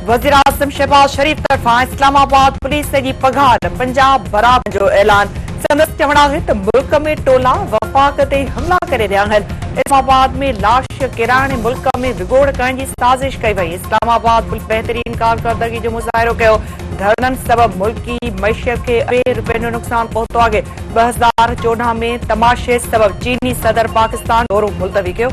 वज़ीर आज़म शहबाज शरीफ तरफां इस्लामाबाद पुलिस जी पघार पंजाब बराबर जो ऐलान। संदसि चवण आहे त मुल्क में टोला वफ़ाक़ ते हमला करे रहिया आहिनि। इस्लामाबाद में लाश किराइण मुल्क में विगोड़ करण जी साज़िश कई वई। इस्लामाबाद पुलिस बेहतरीन कारकर्दगी जो मुज़ाहिरो कयो। धरणनि सबब मुल्की मईशत खे अरबें रुपयनि जो नुक़सान पहुतो आहे। 2014 में तमाशे सबब चीनी सदर पाकिस्तान दौरो मुलतवी कयो।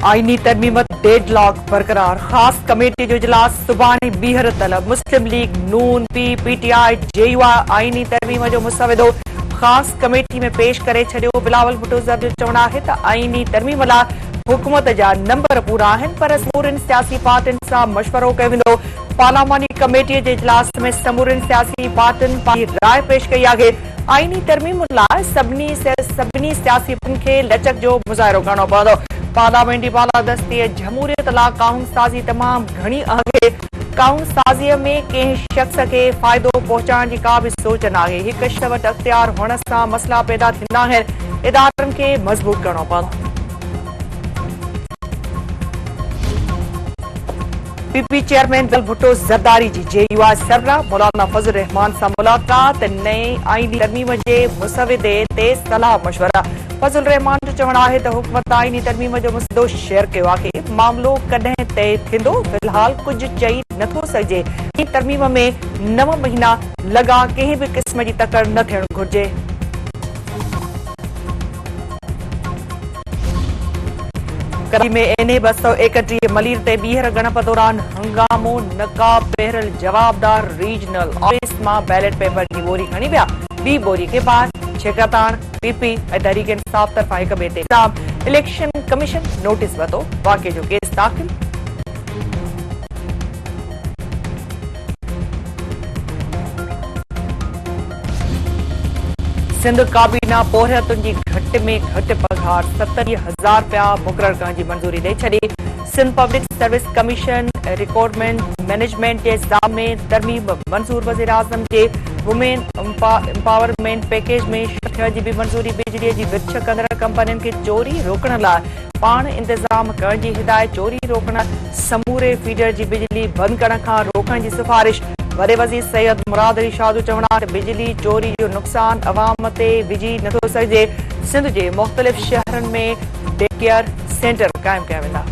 आईनी तरमीमत डेडलॉक बरकरार। खास कमेटी जो इजलास सुभाणे ॿीहर तलब। मुस्लिम लीग, नून, पीटीआई, जेयूआई आईनी तरमीम जो मुसवदो खास कमेटी में पेश करे छॾियो। बिलावल भुट्टो ज़र जो चवण आहे त आईनी तरमीम लाइ हुकूमत जा नंबर पूरा आहिनि, पर समूरनि सियासी पार्टियुनि सां मशवरो कयो वेंदो। पार्लियामानी कमेटीअ जे इजलास में समूरनि सियासी पार्टियुनि पंहिंजी राय पेश कई आहे। आईनी तरमीम लाइ सभिनी सियासी पार्टियुनि खे लचक जो मुज़ाहिरो करणो पवंदो। पार्लियामेंटी बालादस्ती जमहूरियत लाइ कानून साज़ी तमामु घणी आहे। कानून साज़ीअ में कंहिं शख़्स खे फ़ाइदो पहुचाइण जी का बि सोच न आहे। हिक शख़्स वटि अख़्तियार हुअण सां मसइला पैदा थींदा आहिनि। इदारनि खे मज़बूत करणो पवंदो। पीपी चेयरमैन बिल भुट्टो ज़रदारी जी जेयूआई सरबराह मौलाना फज़ल रहमान सां मुलाक़ात। नए आईनी तरमीम जे मुसवदे ते सलाह मशवरा। फज़ल रहमान जो चवण आहे त हुकूमत आईनी तरमीम जो मुसवदो शेयर कयो आहे। मामलो कॾहिं तय थींदो फ़िलहाल कुझु चई नथो सघिजे। इन तरमीम में 9 महीना लॻा। कंहिं बि क़िस्म जी तकड़ न थियण घुर्जे। कराची में एनए 231 मलीर ते ॿीहर गणप दौरान हंगामो। नकाब पहिरियल जवाबदार रीजनल ऑफिस मां बैलेट पेपर जी बोरी खणी विया। ॿी बोरी खे ॿाहिरि छिकताण। पीपी ऐं तहरीक इंसाफ तरफ़ां हिक ॿिए ते इल्ज़ाम। इलेक्शन कमीशन नोटिस वरितो। वाक़े जो केस दाख़िल। सिंध काबीना पोहरियतुनि जी घटि में घटि पघार 70,000 रुपया मुक़रर करण जी मंज़ूरी ॾेई छॾी। Sindh public service commission recruitment management जे निज़ाम में तरमीम मंज़ूर। वज़ीर आज़म जे वुमेन एम्पावरमेंट पैकेज में थियण जी बि मंज़ूरी। बिजलीअ जी विछ कंदड़ कंपनियुनि खे चोरी रोकण लाइ पाण इंतज़ाम करण जी हिदायत। चोरी रोकण समूरे फीडर जी बिजली बंदि करण खां रोकण जी सिफ़ारिश। वॾे वज़ीर सैयद मुराद अली शाह जो चवण आहे त बिजली चोरी जो नुक़सान अवाम ते विझी नथो सघिजे। सिंध जे मुख़्तलिफ़ शहरनि में डे केयर सेंटर क़ाइमु कया वेंदा।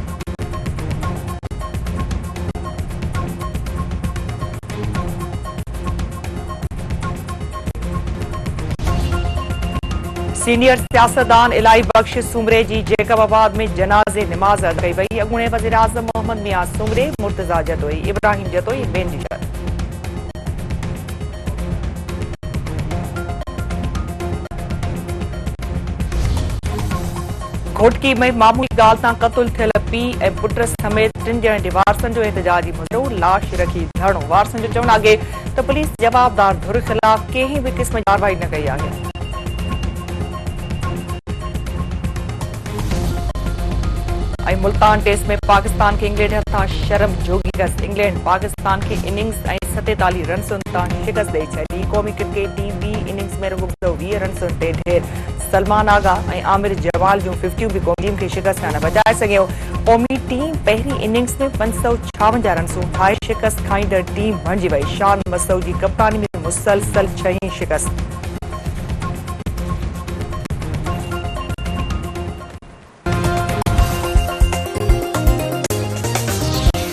सीनियर सियासतदान इलाही बख्श सुमरे जी जैकबाबाद में जनाज़े निमाज़ अदा कई वई। अॻूणे वज़ीर आज़म मोहम्मद मियां सुमरे मुर्तज़ा जतोई, इब्राहिम जतोई ॿियनि जी शर्त। घोटकी में मामूली ॻाल्हि तां क़त्ल थियल पीउ ऐं पुट समेत 3 ॼणनि जे वारसनि जो एहतजाजी मुज़रो। लाश रखी धरणो। वारसनि जो चवण आहे त पुलिस जवाबदार धुर ख़िलाफ़ कंहिं बि क़िस्म जी कार्रवाई न कई आहे। ऐं मुल्तान टेस्ट में पाकिस्तान खे इंग्लैंड हथां शर्म जोगी शिकस्त। इंग्लैंड पाकिस्तान खे इनिंग्स ऐं 47 रन्सुनि तां शिकस्त ॾेई छॾी। क़ौमी क्रिकेट टीम ॿी इनिंग्स में रुॻो 20 रन्सुनि ते ढेर। सलमान आगा ऐं आमिर जमाल जूं 50 बि क़ौमी टीम खे शिकस्त न बचाए सघियो। क़ौमी टीम पहिरीं इनिंग्स में 556 रन्सूं ठाहे शिकस्त खाईंदड़ टीम बणिजी वई। शान मसूद जी कप्तानी में मुसलसल 6 शिकस्त।